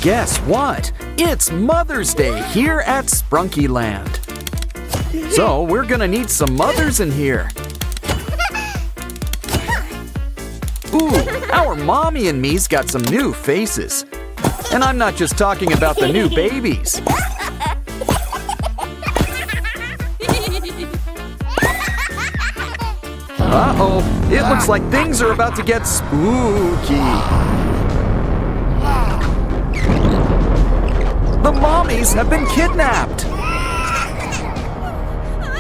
Guess what? It's Mother's Day here at Sprunky Land. So we're gonna need some mothers in here. Ooh, our mommy and me's got some new faces. And I'm not just talking about the new babies. Uh-oh, it looks like things are about to get spooky. The mommies have been kidnapped.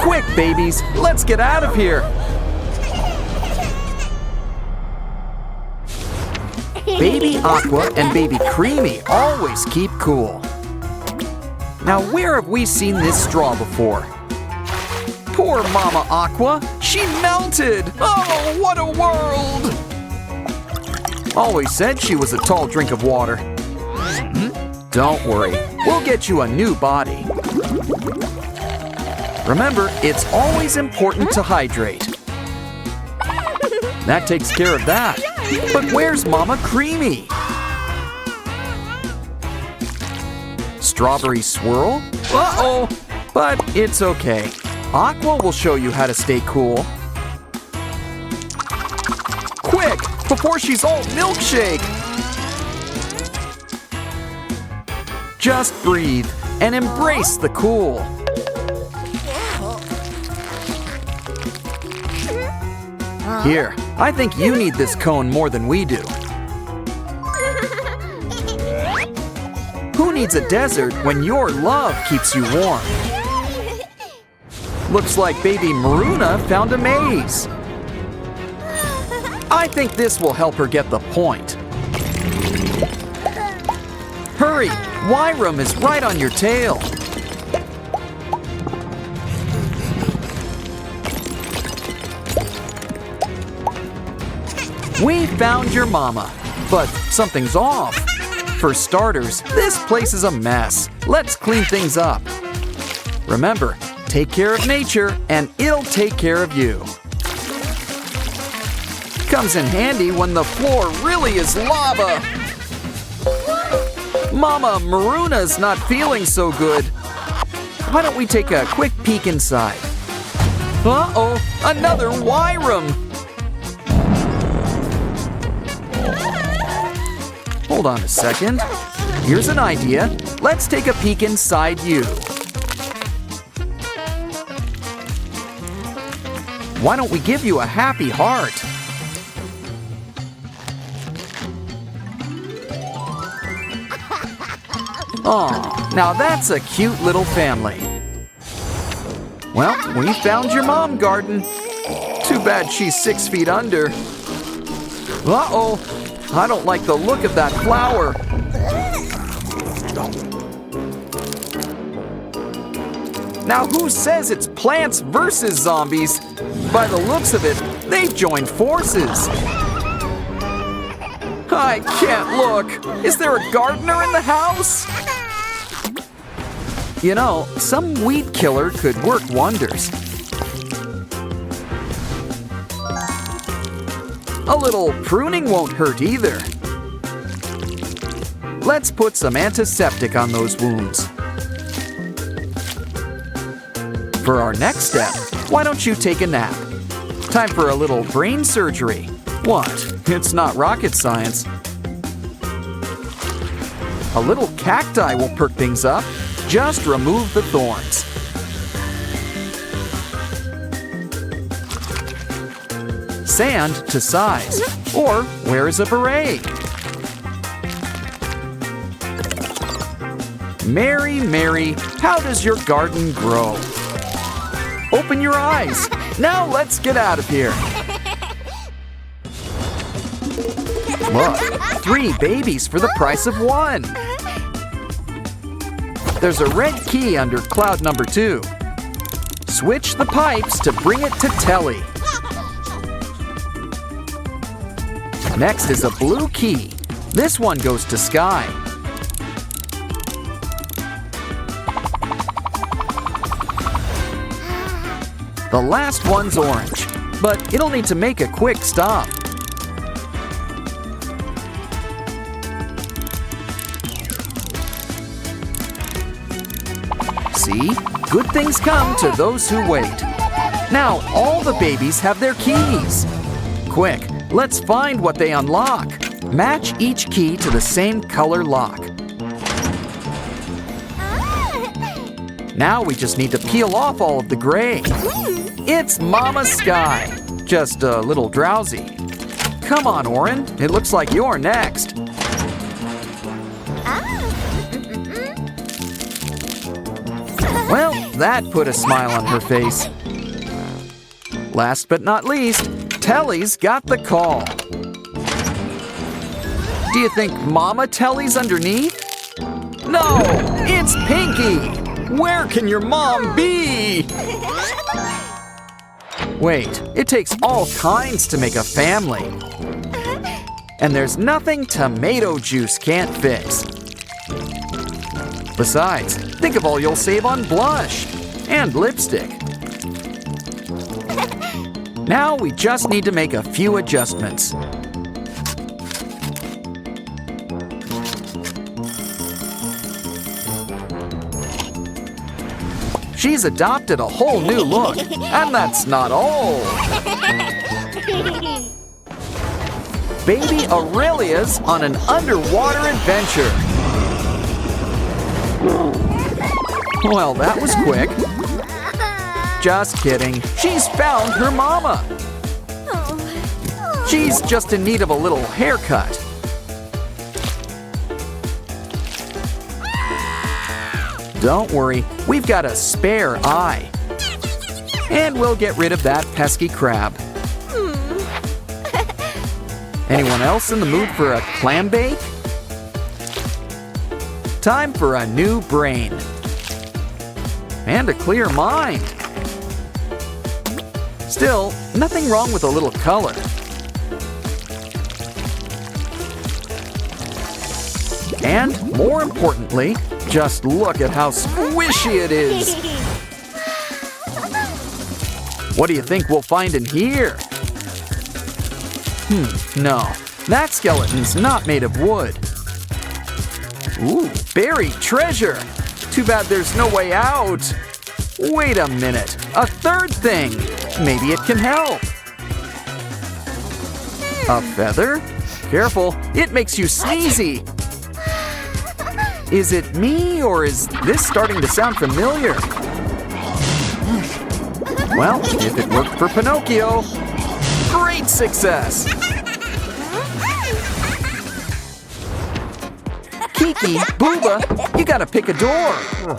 Quick, babies, let's get out of here. Baby Aqua and Baby Creamy always keep cool. Now, where have we seen this straw before? Poor Mama Aqua, she melted! Oh, what a world! Always said she was a tall drink of water. Don't worry, we'll get you a new body. Remember, it's always important to hydrate. That takes care of that. But where's Mama Creamy? Strawberry swirl? Uh-oh! But it's okay. Aqua will show you how to stay cool. Quick, before she's all milkshake! Just breathe and embrace the cool. Here, I think you need this cone more than we do. Who needs a desert when your love keeps you warm? Looks like baby Maruna found a maze. I think this will help her get the point. Hurry, Wyram is right on your tail. We found your mama, but something's off. For starters, this place is a mess. Let's clean things up. Remember, take care of nature and it'll take care of you. Comes in handy when the floor really is lava. Mama Maruna's not feeling so good. Why don't we take a quick peek inside? Uh-oh, another Wyram. Hold on a second. Here's an idea. Let's take a peek inside you. Why don't we give you a happy heart? Aw, now that's a cute little family. Well, we found your mom garden. Too bad she's 6 feet under. Uh-oh, I don't like the look of that flower. Now who says it's plants versus zombies? By the looks of it, they've joined forces. I can't look. Is there a gardener in the house? You know, some weed killer could work wonders. A little pruning won't hurt either. Let's put some antiseptic on those wounds. For our next step, why don't you take a nap? Time for a little brain surgery. What? It's not rocket science. A little cacti will perk things up. Just remove the thorns. Sand to size, or where's a beret? Mary, Mary, how does your garden grow? Open your eyes. Now let's get out of here. Look, 3 babies for the price of 1. There's a red key under cloud number 2. Switch the pipes to bring it to Telly. Next is a blue key. This one goes to Sky. The last one's orange, but it'll need to make a quick stop. See? Good things come to those who wait. Now all the babies have their keys. Quick, let's find what they unlock. Match each key to the same color lock. Now we just need to peel off all of the gray. It's Mama Sky, just a little drowsy. Come on, Oren, it looks like you're next. Well, that put a smile on her face. Last but not least, Telly's got the call. Do you think Mama Telly's underneath? No, it's Pinky! Where can your mom be? Wait, it takes all kinds to make a family. And there's nothing tomato juice can't fix. Besides, think of all you'll save on blush and lipstick. Now we just need to make a few adjustments. She's adopted a whole new look, and that's not all. Baby Aurelia's on an underwater adventure. Well, that was quick. Just kidding. She's found her mama. She's just in need of a little haircut. Don't worry, we've got a spare eye. And we'll get rid of that pesky crab. Anyone else in the mood for a clam bake? Time for a new brain. And a clear mind. Still, nothing wrong with a little color. And more importantly, just look at how squishy it is. What do you think we'll find in here? No, that skeleton's not made of wood. Ooh, buried treasure. Too bad there's no way out. Wait a minute, a third thing. Maybe it can help. A feather? Careful, it makes you sneezy. Is it me, or is this starting to sound familiar? Well, if it worked for Pinocchio, great success! Kiki, Booba, you gotta pick a door.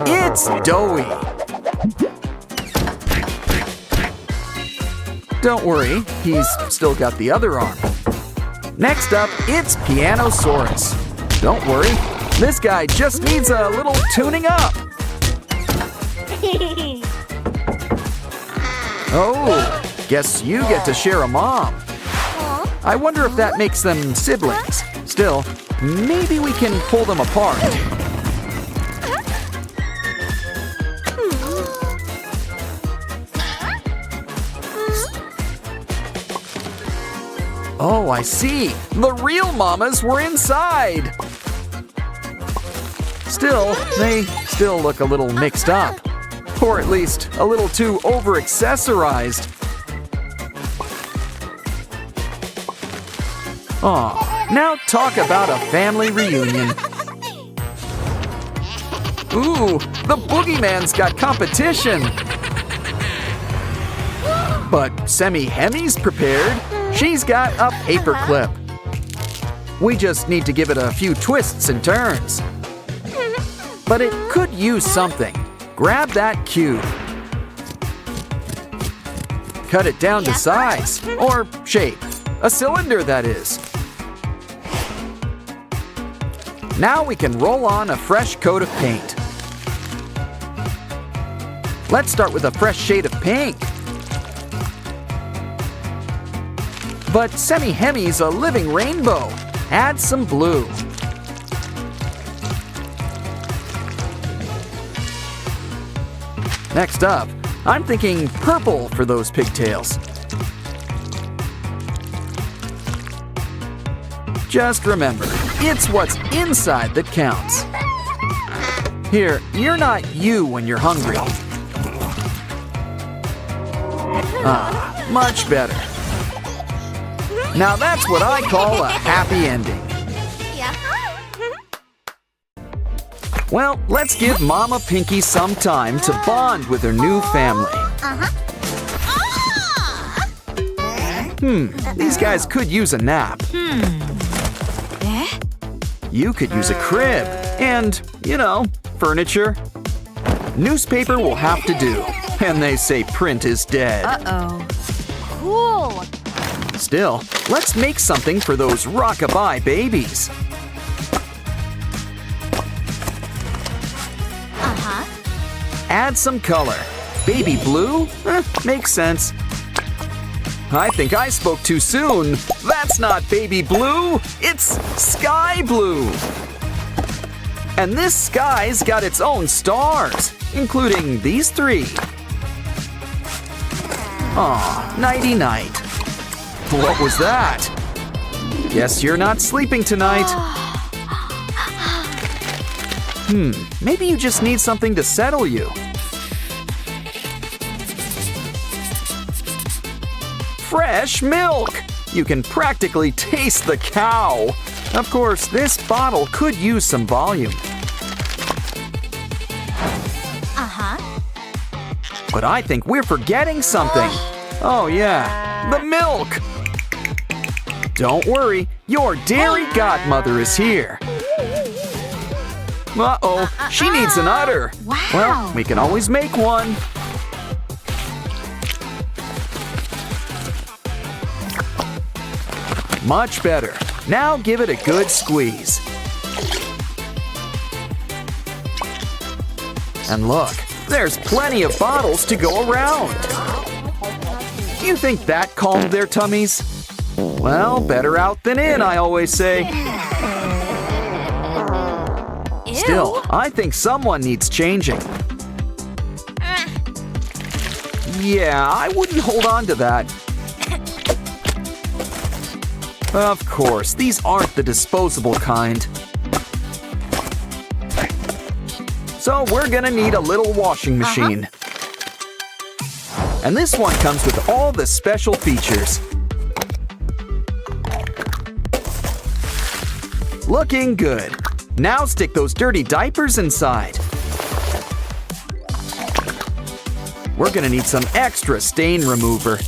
It's Doughy. Don't worry, he's still got the other arm. Next up, it's Pianosaurus. Don't worry, this guy just needs a little tuning up. Oh, guess you get to share a mom. I wonder if that makes them siblings. Still, maybe we can pull them apart. Oh, I see. The real mamas were inside. Still, they still look a little mixed up. Or at least a little too over-accessorized. Aw, now talk about a family reunion. Ooh, the boogeyman's got competition. But Semi-Hemi's prepared. She's got a paper clip. We just need to give it a few twists and turns. But it could use something. Grab that cube. Cut it down to size, or shape. A cylinder, that is. Now we can roll on a fresh coat of paint. Let's start with a fresh shade of pink. But Semi-Hemi's a living rainbow. Add some blue. Next up, I'm thinking purple for those pigtails. Just remember, it's what's inside that counts. Here, you're not you when you're hungry. Ah, much better. Now that's what I call a happy ending. Well, let's give Mama Pinky some time to bond with her new family. These guys could use a nap. You could use a crib and, furniture. Newspaper will have to do. And they say print is dead. Cool. Still, let's make something for those rockabye babies. Add some color. Baby blue? Makes sense. I think I spoke too soon. That's not baby blue, it's sky blue. And this sky's got its own stars, including these 3. Aw, nighty-night. What was that? Guess you're not sleeping tonight. Maybe you just need something to settle you. Fresh milk! You can practically taste the cow. Of course, this bottle could use some volume. But I think we're forgetting something. Oh yeah, the milk! Don't worry, your dairy godmother is here. Uh-oh, she needs an udder. Wow. Well, we can always make one. Much better. Now give it a good squeeze. And look, there's plenty of bottles to go around. You think that calmed their tummies? Well, better out than in, I always say. Still, I think someone needs changing. Yeah, I wouldn't hold on to that. Of course, these aren't the disposable kind. So we're gonna need a little washing machine. And this one comes with all the special features. Looking good. Now stick those dirty diapers inside. We're gonna need some extra stain remover.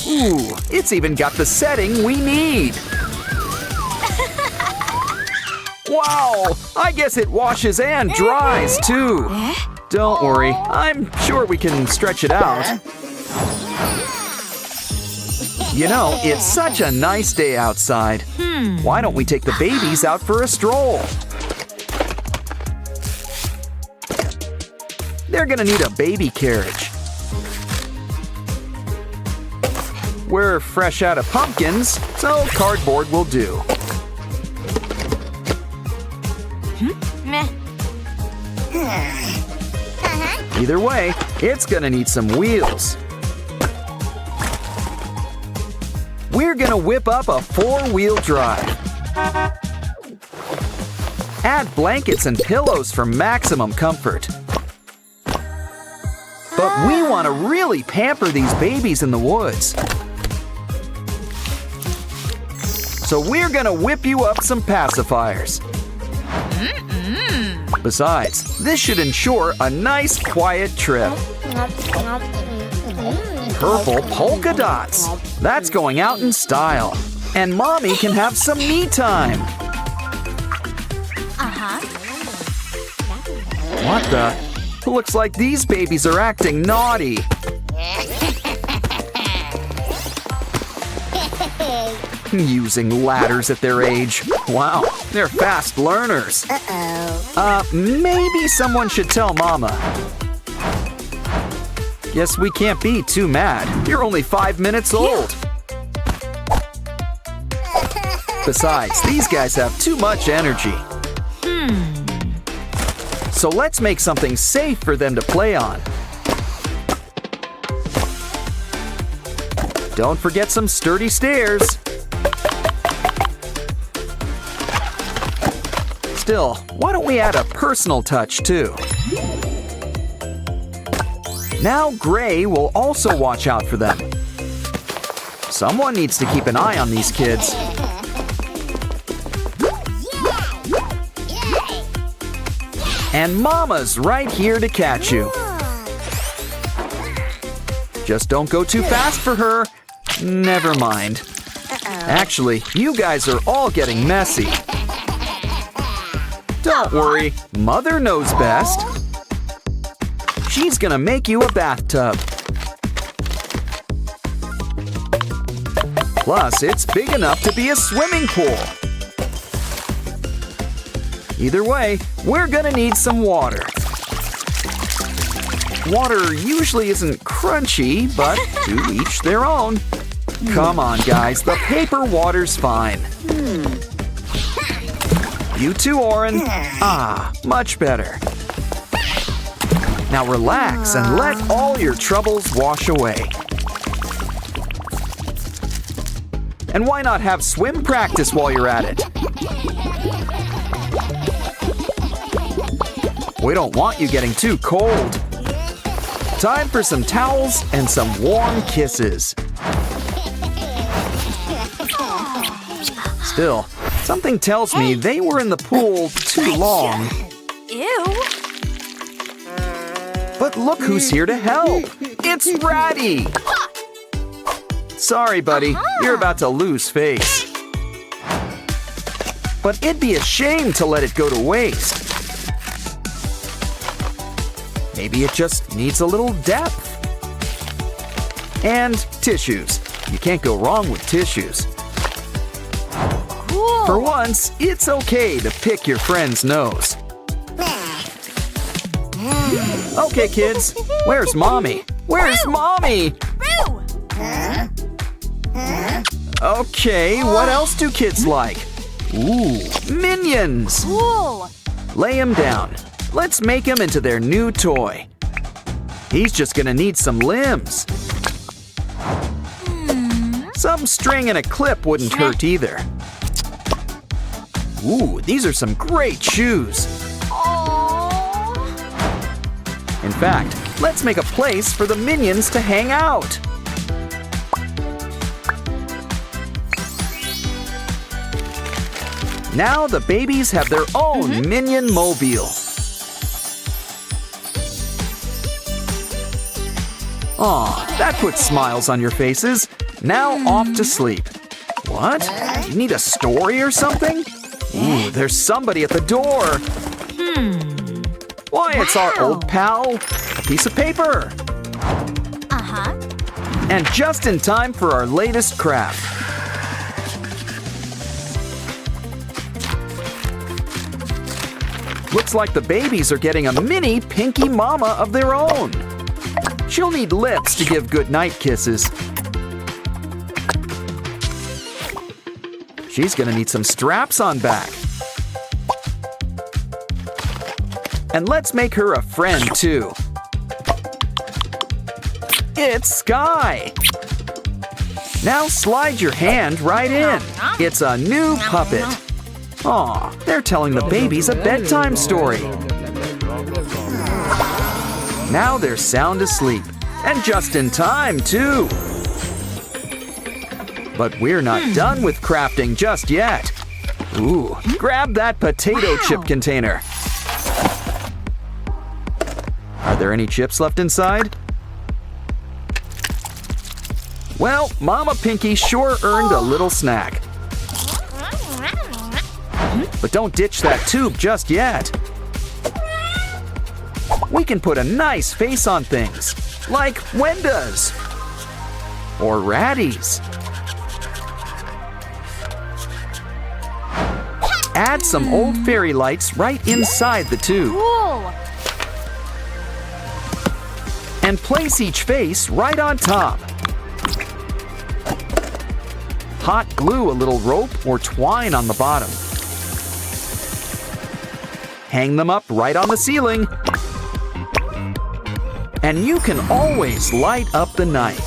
Ooh, it's even got the setting we need. Wow, I guess it washes and dries too. Don't worry, I'm sure we can stretch it out. You know, it's such a nice day outside. Why don't we take the babies out for a stroll? They're gonna need a baby carriage. We're fresh out of pumpkins, so cardboard will do. Either way, it's gonna need some wheels. We're gonna whip up a 4-wheel drive. Add blankets and pillows for maximum comfort. But we want to really pamper these babies in the woods. So we're gonna whip you up some pacifiers. Besides, this should ensure a nice, quiet trip. Purple polka dots. That's going out in style. And Mommy can have some me time. What the? Looks like these babies are acting naughty. Using ladders at their age. Wow, they're fast learners. Maybe someone should tell Mama. Guess we can't be too mad. You're only 5 minutes old. Besides, these guys have too much energy. So let's make something safe for them to play on. Don't forget some sturdy stairs. Still, why don't we add a personal touch too? Now Gray will also watch out for them. Someone needs to keep an eye on these kids. And Mama's right here to catch you. Just don't go too fast for her. Never mind. Actually, you guys are all getting messy. Don't worry, Mother knows best. She's gonna make you a bathtub. Plus, it's big enough to be a swimming pool. Either way, we're gonna need some water. Water usually isn't crunchy, but to each their own. Come on, guys, the paper water's fine. You too, Oren. Ah, much better. Now relax and let all your troubles wash away. And why not have swim practice while you're at it? We don't want you getting too cold. Time for some towels and some warm kisses. Still, something tells me they were in the pool too long. Ew. But look who's here to help. It's Ratty. Sorry, buddy. You're about to lose face. But it'd be a shame to let it go to waste. Maybe it just needs a little depth. And tissues. You can't go wrong with tissues. Cool. For once, it's okay to pick your friend's nose. Okay, kids, where's Mommy? Where's Mommy? Boo. Okay, what else do kids like? Ooh, minions! Cool. Lay him down. Let's make him into their new toy. He's just gonna need some limbs. Some string and a clip wouldn't hurt either. Ooh, these are some great shoes. In fact, let's make a place for the minions to hang out. Now the babies have their own minion mobile. Aw, that puts smiles on your faces. Now off to sleep. What? You need a story or something? Ooh, there's somebody at the door. Why, it's our old pal. A piece of paper. And just in time for our latest craft. Looks like the babies are getting a mini Pinky Mama of their own. She'll need lips to give goodnight kisses. She's gonna need some straps on back. And let's make her a friend too. It's Sky. Now slide your hand right in. It's a new puppet. Aw, they're telling the babies a bedtime story. Now they're sound asleep, and just in time, too. But we're not done with crafting just yet. Ooh, grab that potato chip container. Are there any chips left inside? Well, Mama Pinky sure earned a little snack. But don't ditch that tube just yet. We can put a nice face on things, like Wenda's or Ratty's. Add some old fairy lights right inside the tube. Cool. And place each face right on top. Hot glue a little rope or twine on the bottom. Hang them up right on the ceiling. And you can always light up the night.